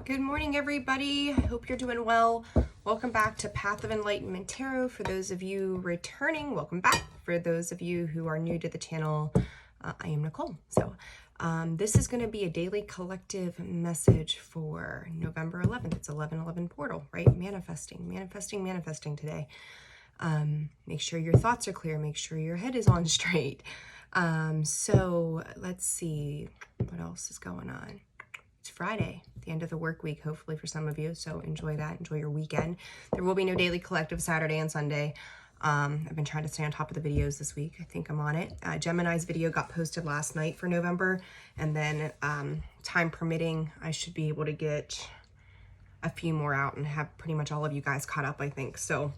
Good morning, everybody. I hope you're doing well. Welcome back to Path of Enlightenment Tarot. For those of you returning, welcome back. For those of you who are new to the channel, I am Nicole. So this is going to be a daily collective message for November 11th. It's 11/11 portal, right? Manifesting today. Make sure your thoughts are clear. Make sure your head is on straight. So let's see what else is going on. It's Friday, the end of the work week, hopefully for some of you. So enjoy that. Enjoy your weekend. There will be no daily collective Saturday and Sunday. I've been trying to stay on top of the videos this week. I think I'm on it. Gemini's video got posted last night for November. And then time permitting, I should be able to get a few more out and have pretty much all of you guys caught up, I think. So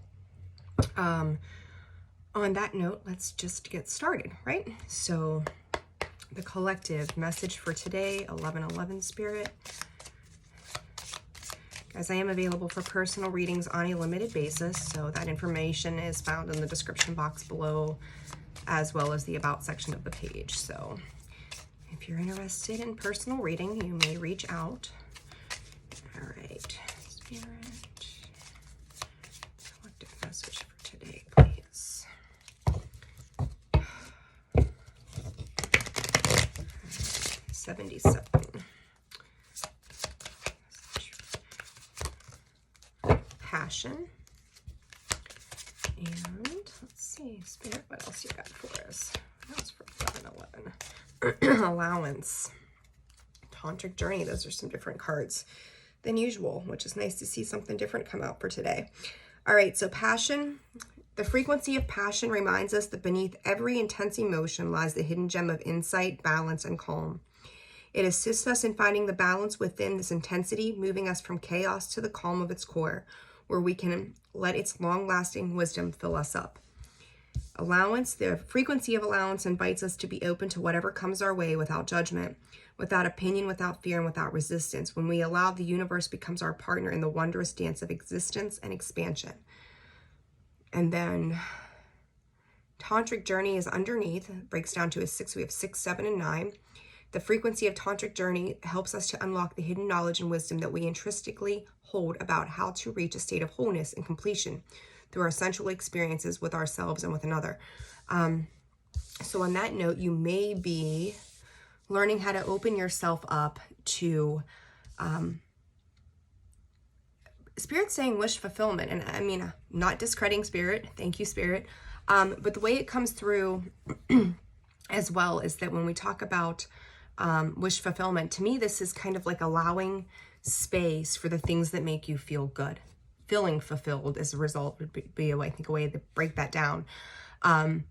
on that note, let's just get started, right? So the collective message for today, 11/11 spirit. Guys, I am available for personal readings on a limited basis, so that information is found in the description box below, as well as the about section of the page. So if you're interested in personal reading, you may reach out. All right, spirit, collective message for today, please. 77. Passion. And let's see, Spirit, what else you got for us? What else for 11/11? Allowance. Tantric Journey. Those are some different cards than usual, which is nice to see something different come out for today. All right, so passion. The frequency of passion reminds us that beneath every intense emotion lies the hidden gem of insight, balance, and calm. It assists us in finding the balance within this intensity, moving us from chaos to the calm of its core, where we can let its long-lasting wisdom fill us up. Allowance, the frequency of allowance invites us to be open to whatever comes our way without judgment, without opinion, without fear, and without resistance. When we allow, the universe becomes our partner in the wondrous dance of existence and expansion. And then Tantric Journey is underneath. It breaks down to a 6. We have 6, 7, and 9. The frequency of Tantric Journey helps us to unlock the hidden knowledge and wisdom that we intrinsically hold about how to reach a state of wholeness and completion through our sensual experiences with ourselves and with another. So on that note, you may be learning how to open yourself up to Spirit saying wish fulfillment. And I mean, not discrediting Spirit. Thank you, Spirit. But the way it comes through as well is that when we talk about wish fulfillment, to me, this is kind of like allowing space for the things that make you feel good. Feeling fulfilled as a result would be I think, a way to break that down. I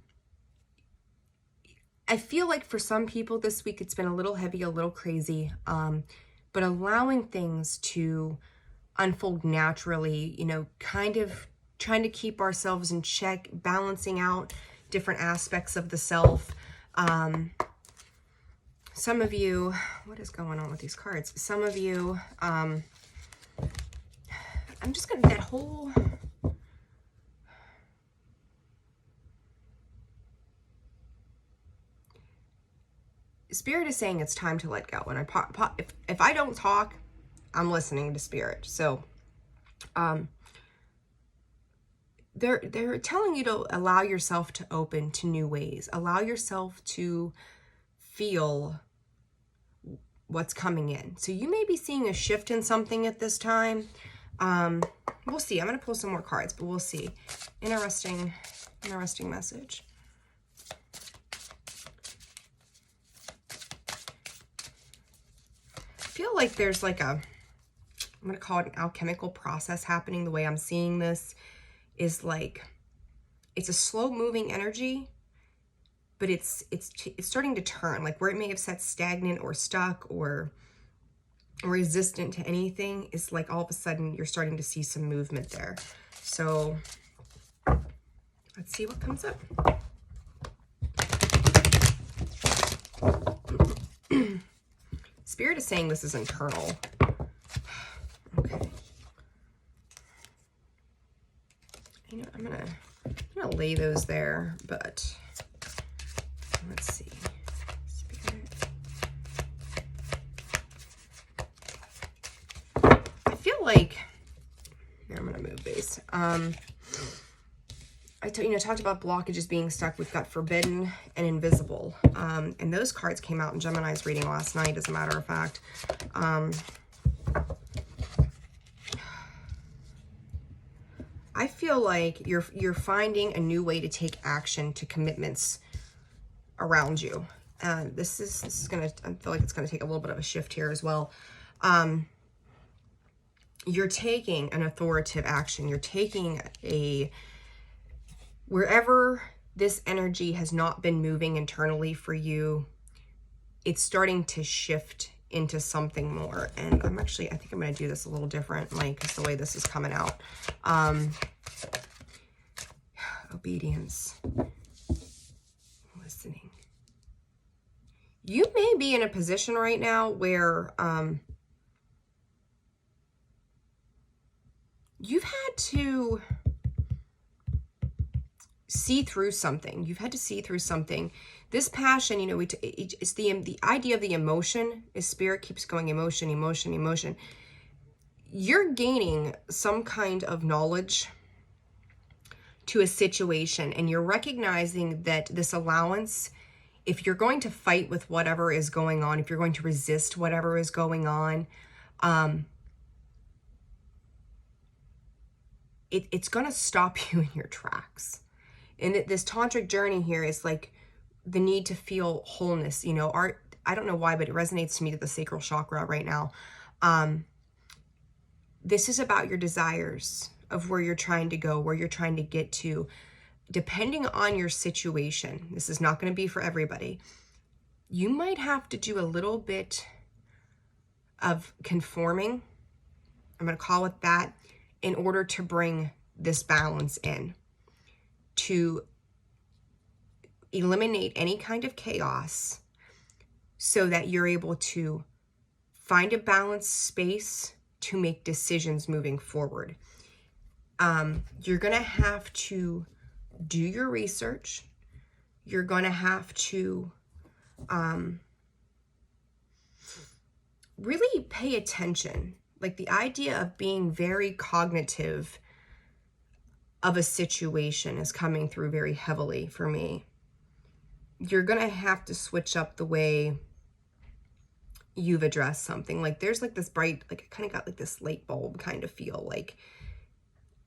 feel like for some people this week, it's been a little heavy, a little crazy, but allowing things to unfold naturally, you know, kind of trying to keep ourselves in check, balancing out different aspects of the self. Some of you, what is going on with these cards? Some of you, I'm just going to, that whole, Spirit is saying it's time to let go. When if I don't talk, I'm listening to Spirit. So, they're telling you to allow yourself to open to new ways. Allow yourself to feel what's coming in. So you may be seeing a shift in something at this time. We'll see. I'm going to pull some more cards, but we'll see. Interesting message. I feel like there's like I'm going to call it an alchemical process happening. The way I'm seeing this is like, it's a slow moving energy, but it's starting to turn, like where it may have sat stagnant or stuck or resistant to anything is like all of a sudden you're starting to see some movement there. So let's see what comes up. Spirit is saying this is internal. Okay. You know, I'm gonna lay those there, but let's see. Spirit. like, I'm going to move these. I talked about blockages being stuck. We've got forbidden and invisible. And those cards came out in Gemini's reading last night, as a matter of fact. I feel like you're finding a new way to take action to commitments around you. This is gonna, I feel like it's gonna take a little bit of a shift here as well. You're taking an authoritative action. You're taking wherever this energy has not been moving internally for you, it's starting to shift into something more. And I think I'm going to do this a little different, like, because the way this is coming out. Obedience. Listening. You may be in a position right now where you've had to see through something. You've had to see through something. This passion, it's the idea of the emotion. Is spirit keeps going emotion, emotion, emotion. You're gaining some kind of knowledge to a situation, and you're recognizing that this allowance, if you're going to fight with whatever is going on, if you're going to resist whatever is going on, it's going to stop you in your tracks. And this tantric journey here is like the need to feel wholeness. I don't know why, but it resonates to me to the sacral chakra right now. This is about your desires of where you're trying to go, where you're trying to get to. Depending on your situation, this is not going to be for everybody. You might have to do a little bit of conforming, I'm going to call it that, in order to bring this balance in, to eliminate any kind of chaos so that you're able to find a balanced space to make decisions moving forward. You're going to have to do your research. You're going to have to really pay attention. Like, the idea of being very cognitive of a situation is coming through very heavily for me. You're going to have to switch up the way you've addressed something. Like, there's like this bright, like, I kind of got like this light bulb kind of feel, like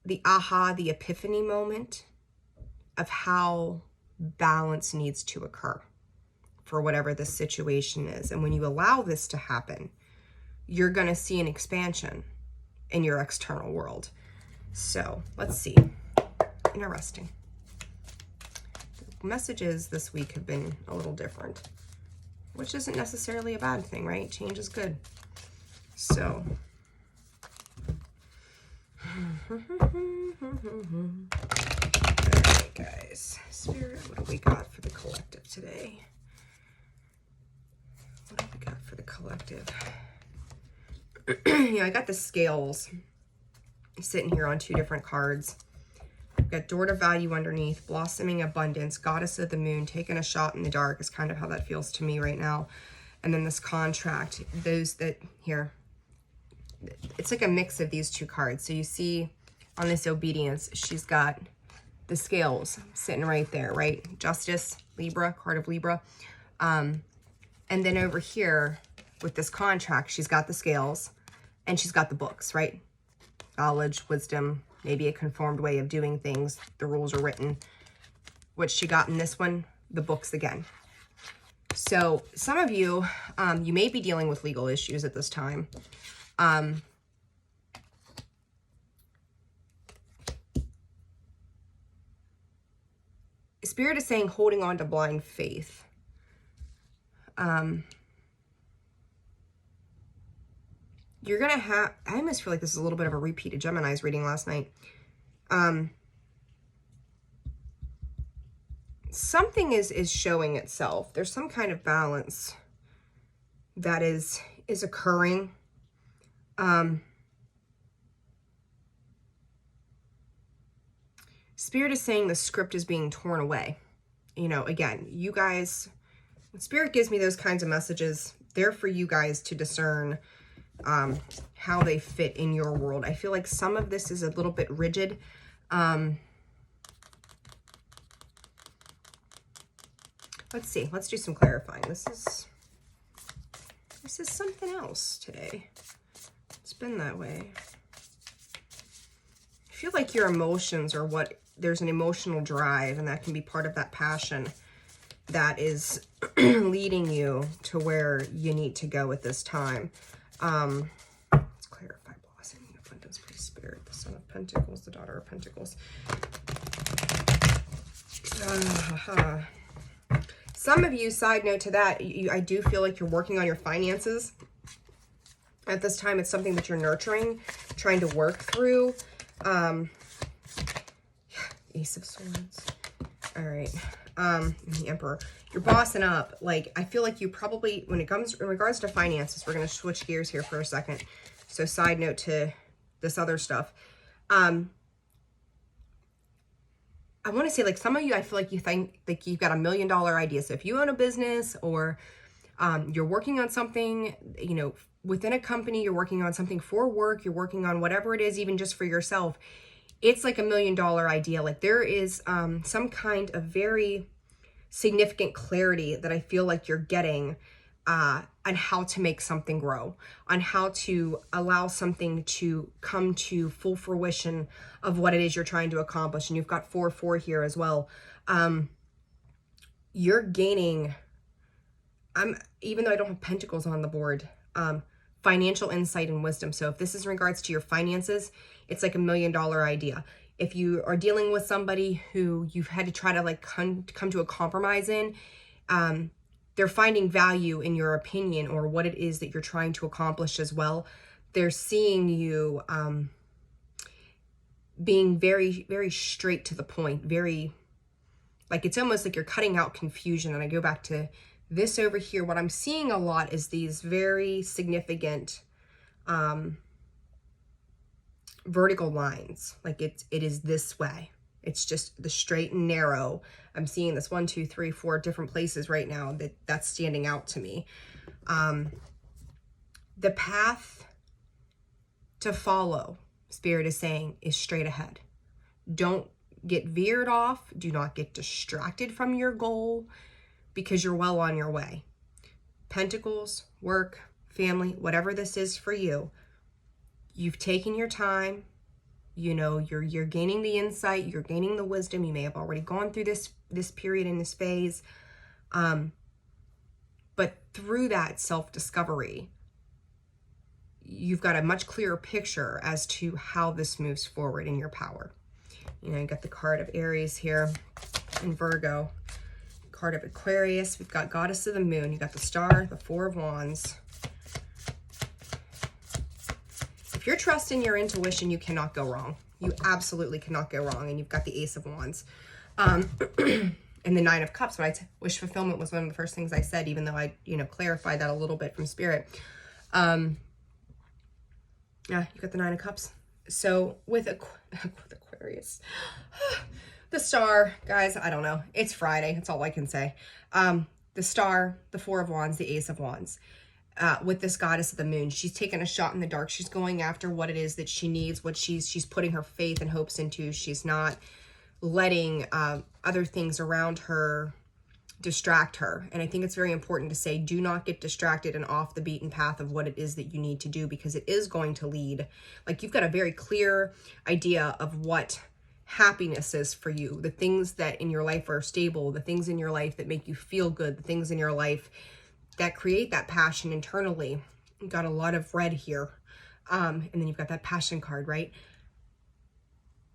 the aha, the epiphany moment of how balance needs to occur for whatever this situation is. And when you allow this to happen, you're going to see an expansion in your external world. So let's see. Interesting. The messages this week have been a little different, which isn't necessarily a bad thing, right? Change is good. So. All right, guys. Spirit, what do we got for the collective today? What do we got for the collective? I got the scales sitting here on two different cards. I've got door to value underneath, blossoming abundance, goddess of the moon, taking a shot in the dark is kind of how that feels to me right now. And then this contract, those that here, it's like a mix of these two cards. So you see on this obedience, she's got the scales sitting right there, right? Justice, Libra, card of Libra. And then over here with this contract, she's got the scales and she's got the books, right? Knowledge, wisdom, maybe a conformed way of doing things. The rules are written. What she got in this one, the books again. So some of you, you may be dealing with legal issues at this time. Spirit is saying holding on to blind faith. You're going to have, I almost feel like this is a little bit of a repeat of Gemini's reading last night. Something is showing itself. There's some kind of balance that is occurring. Spirit is saying the script is being torn away. Again, you guys, when Spirit gives me those kinds of messages, they're for you guys to discern how they fit in your world. I feel like some of this is a little bit rigid. Let's see. Let's do some clarifying. This is something else today. It's been that way. I feel like your emotions are what, there's an emotional drive, and that can be part of that passion that is leading you to where you need to go at this time. Let's clarify blossoming abundance, please, Spirit. The Son of Pentacles, the Daughter of Pentacles. Some of you, side note to that, I do feel like you're working on your finances. At this time, it's something that you're nurturing, trying to work through. Ace of Swords. All right. The Emperor. You're bossing up. Like, I feel like you probably, when it comes in regards to finances, we're going to switch gears here for a second. So side note to this other stuff. I want to say, like, some of you, I feel like you think like you've got $1 million idea. So if you own a business, or you're working on something, you know, within a company, you're working on something for work, you're working on whatever it is, even just for yourself, it's like $1 million idea. Like, there is some kind of very significant clarity that I feel like you're getting on how to make something grow, on how to allow something to come to full fruition of what it is you're trying to accomplish. And you've got 4-4 here as well. You're gaining, even though I don't have pentacles on the board, financial insight and wisdom. So if this is in regards to your finances, it's like $1 million idea. If you are dealing with somebody who you've had to try to like come to a compromise in, they're finding value in your opinion or what it is that you're trying to accomplish as well. They're seeing you being very, very straight to the point, very, like, it's almost like you're cutting out confusion. And I go back to this over here. What I'm seeing a lot is these very significant vertical lines. Like, it is this way. It's just the straight and narrow. I'm seeing this 1, 2, 3, 4 different places right now that's standing out to me. The path to follow, Spirit is saying, is straight ahead. Don't get veered off. Do not get distracted from your goal, because you're well on your way. Pentacles, work, family, whatever this is for you, you've taken your time. You know, you're gaining the insight, you're gaining the wisdom. You may have already gone through this period in this phase. But through that self-discovery, you've got a much clearer picture as to how this moves forward in your power. You know, you got the card of Aries here in Virgo, card of Aquarius. We've got Goddess of the Moon. You got the Star, the Four of Wands. If you're trusting your intuition, you cannot go wrong. You absolutely cannot go wrong. And you've got the Ace of Wands. And the Nine of Cups. But wish fulfillment was one of the first things I said, even though I, clarified that a little bit from Spirit. Yeah, you got the Nine of Cups. So with Aquarius, the Star, guys, I don't know. It's Friday. That's all I can say. The Star, the Four of Wands, the Ace of Wands. With this Goddess of the Moon, she's taking a shot in the dark. She's going after what it is that she needs, what she's putting her faith and hopes into. She's not letting other things around her distract her. And I think it's very important to say, do not get distracted and off the beaten path of what it is that you need to do, because it is going to lead, like, you've got a very clear idea of what happiness is for you, the things that in your life are stable, the things in your life that make you feel good, the things in your life that create that passion internally. You've got a lot of red here. And then you've got that passion card, right?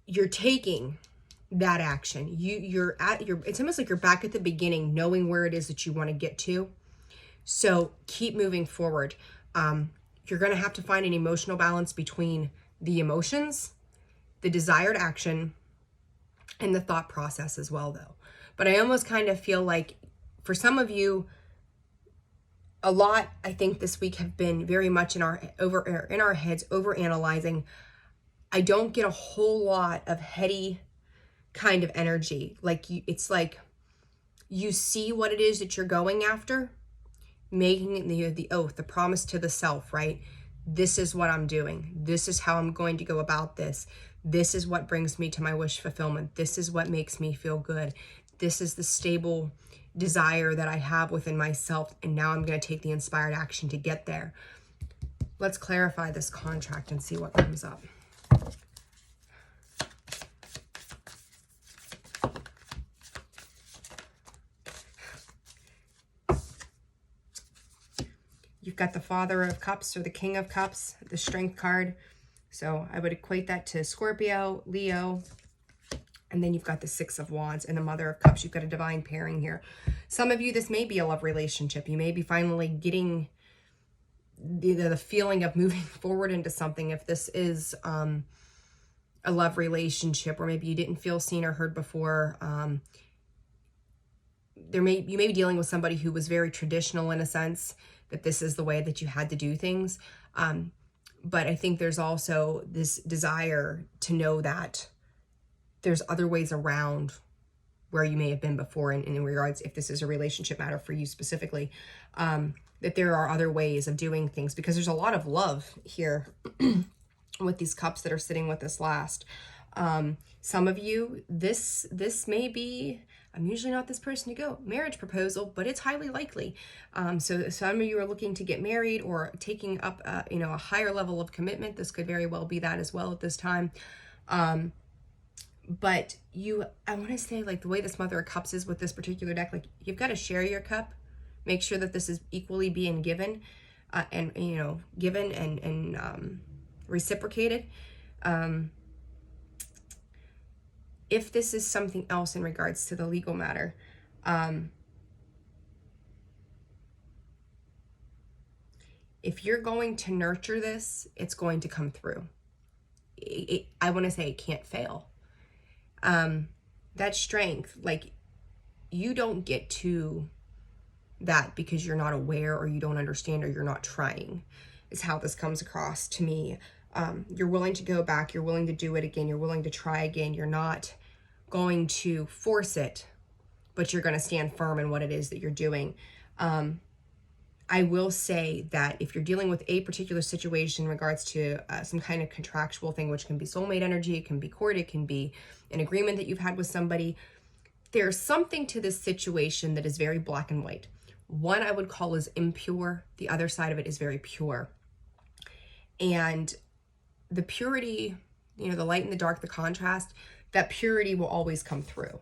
You're taking that action. It's almost like you're back at the beginning, knowing where it is that you want to get to. So keep moving forward. You're going to have to find an emotional balance between the emotions, the desired action, and the thought process as well, though. But I almost kind of feel like for some of you, a lot, I think, this week have been very much in our heads, over analyzing. I don't get a whole lot of heady kind of energy. Like, it's like you see what it is that you're going after, making the oath, the promise to the self, right? This is what I'm doing. This is how I'm going to go about this. This is what brings me to my wish fulfillment. This is what makes me feel good. This is the stable desire that I have within myself. And now I'm going to take the inspired action to get there. Let's clarify this contract and see what comes up. You've got the Father of Cups or the King of Cups, the Strength card. So I would equate that to Scorpio, Leo, and then you've got the Six of Wands and the Mother of Cups. You've got a divine pairing here. Some of you, this may be a love relationship. You may be finally getting the feeling of moving forward into something. If this is a love relationship, or maybe you didn't feel seen or heard before, you may be dealing with somebody who was very traditional in a sense, that this is the way that you had to do things. But I think there's also this desire to know that there's other ways around where you may have been before, in regards, if this is a relationship matter for you specifically, that there are other ways of doing things, because there's a lot of love here with these cups that are sitting with us last. Some of you, this may be, I'm usually not this person to go, marriage proposal, but it's highly likely. So some of you are looking to get married or taking up, a higher level of commitment. This could very well be that as well at this time. But I want to say, like, the way this Mother of Cups is with this particular deck, like, you've got to share your cup. Make sure that this is equally being given, given and reciprocated. If this is something else in regards to the legal matter, if you're going to nurture this, it's going to come through. I want to say it can't fail. That strength, like, you don't get to that because you're not aware or you don't understand or you're not trying, is how this comes across to me. You're willing to go back, you're willing to do it again, you're willing to try again. You're not going to force it, but you're going to stand firm in what it is that you're doing. I will say that if you're dealing with a particular situation in regards to some kind of contractual thing, which can be soulmate energy, it can be court, it can be an agreement that you've had with somebody, there's something to this situation that is very black and white. One I would call is impure. The other side of it is very pure. And the purity, the light and the dark, the contrast, that purity will always come through.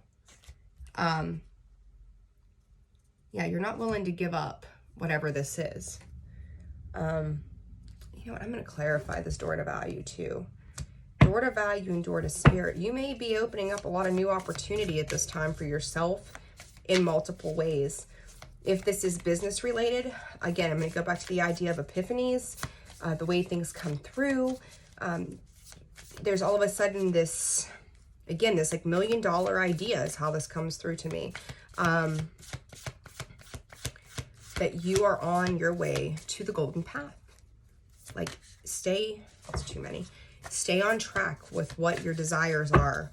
You're not willing to give up whatever this is. You know what? I'm going to clarify this door to value too. Door to value and door to spirit. You may be opening up a lot of new opportunity at this time for yourself in multiple ways. If this is business related, again, I'm going to go back to the idea of epiphanies, the way things come through. There's all of a sudden this, again, this like $1 million idea is how this comes through to me. That you are on your way to the golden path. Like, that's too many. Stay on track with what your desires are.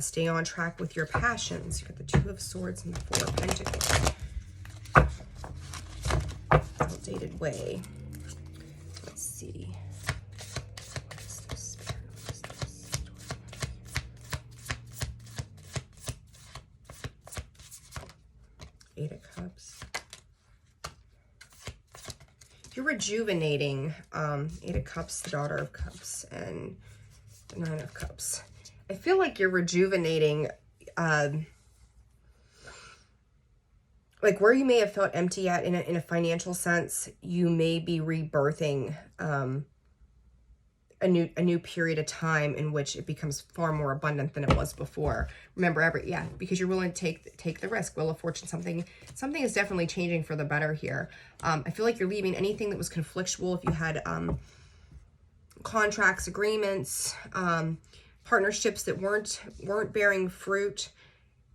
Stay on track with your passions. You got the Two of Swords and the Four of Pentacles. Outdated way. Let's see. What is this? What is this? Eight of Cups. You're rejuvenating. Eight of Cups, the Daughter of Cups, and the Nine of Cups. I feel like you're rejuvenating, like where you may have felt empty at in a financial sense, you may be rebirthing a new period of time in which it becomes far more abundant than it was before. Remember, because you're willing to take the risk. Wheel of Fortune, something is definitely changing for the better here. I feel like you're leaving anything that was conflictual. If you had contracts, agreements, partnerships that weren't bearing fruit,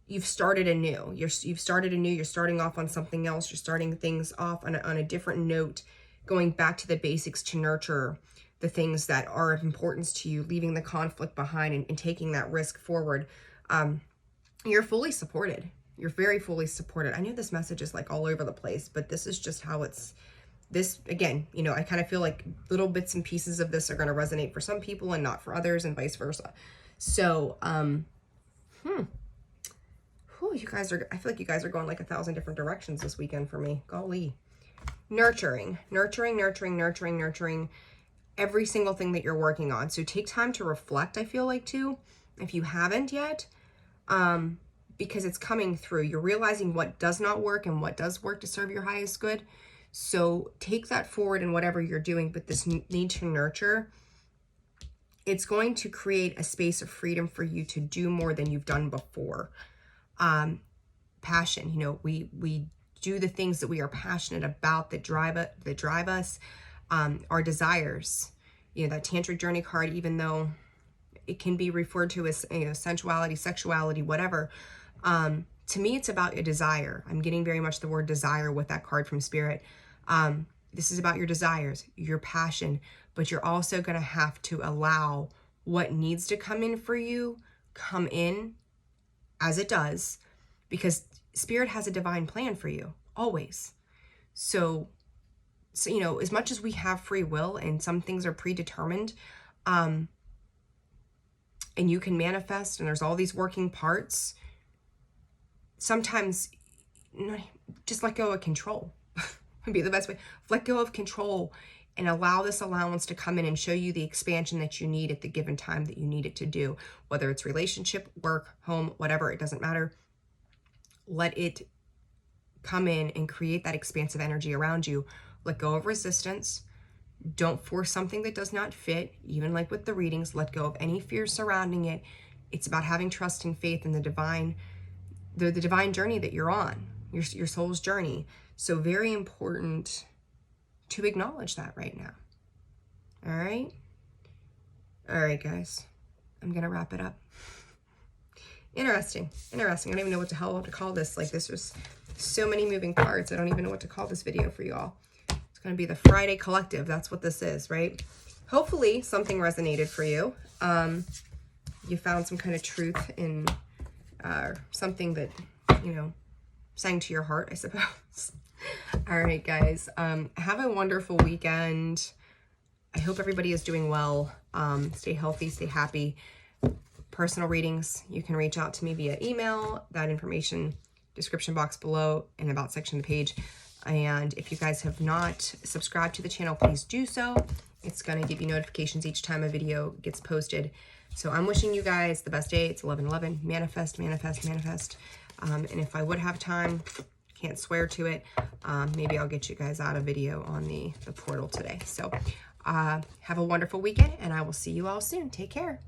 you've started anew. You've started anew. You're starting off on something else. You're starting things off on a different note, going back to the basics to nurture the things that are of importance to you, leaving the conflict behind and taking that risk forward. You're fully supported. You're very fully supported. I know this message is like all over the place, but this is just how it's this, again, you know, I kind of feel like little bits and pieces of this are going to resonate for some people and not for others, and vice versa. So, you guys are, I feel like you guys are going like 1,000 different directions this weekend for me. Golly. Nurturing every single thing that you're working on. So take time to reflect, I feel like, too, if you haven't yet, because it's coming through. You're realizing what does not work and what does work to serve your highest good. So take that forward in whatever you're doing, but this need to nurture, it's going to create a space of freedom for you to do more than you've done before. Passion, you know, we do the things that we are passionate about, that drive us, our desires. You know, that tantric journey card, even though it can be referred to as, you know, sensuality, sexuality, whatever, to me, it's about a desire. I'm getting very much the word desire with that card from Spirit. This is about your desires, your passion, but you're also going to have to allow what needs to come in for you, come in as it does, because Spirit has a divine plan for you, always. So, you know, as much as we have free will and some things are predetermined, and you can manifest, and there's all these working parts, sometimes just let go of control would be the best way. Let go of control and allow this allowance to come in and show you the expansion that you need at the given time that you need it to do, whether it's relationship, work, home, whatever, it doesn't matter. Let it come in and create that expansive energy around you. Let go of resistance. Don't force something that does not fit. Even like with the readings, let go of any fear surrounding it. It's about having trust and faith in the divine journey that you're on, your soul's journey. So very important to acknowledge that right now. All right, guys, I'm gonna wrap it up. Interesting. I don't even know what the hell to call this. Like, this was so many moving parts. I don't even know what to call this video for you all. It's going to be the Friday Collective. That's what this is, right? Hopefully something resonated for you. You found some kind of truth in something that, you know, sang to your heart, I suppose. All right, guys. Have a wonderful weekend. I hope everybody is doing well. Stay healthy, stay happy. Personal readings, you can reach out to me via email. That information, description box below and about section of the page. And if you guys have not subscribed to the channel, please do so. It's going to give you notifications each time a video gets posted. So I'm wishing you guys the best day. It's 11/11. Manifest, manifest, manifest. And if I would have time, can't swear to it, maybe I'll get you guys out a video on the portal today. So have a wonderful weekend, and I will see you all soon. Take care.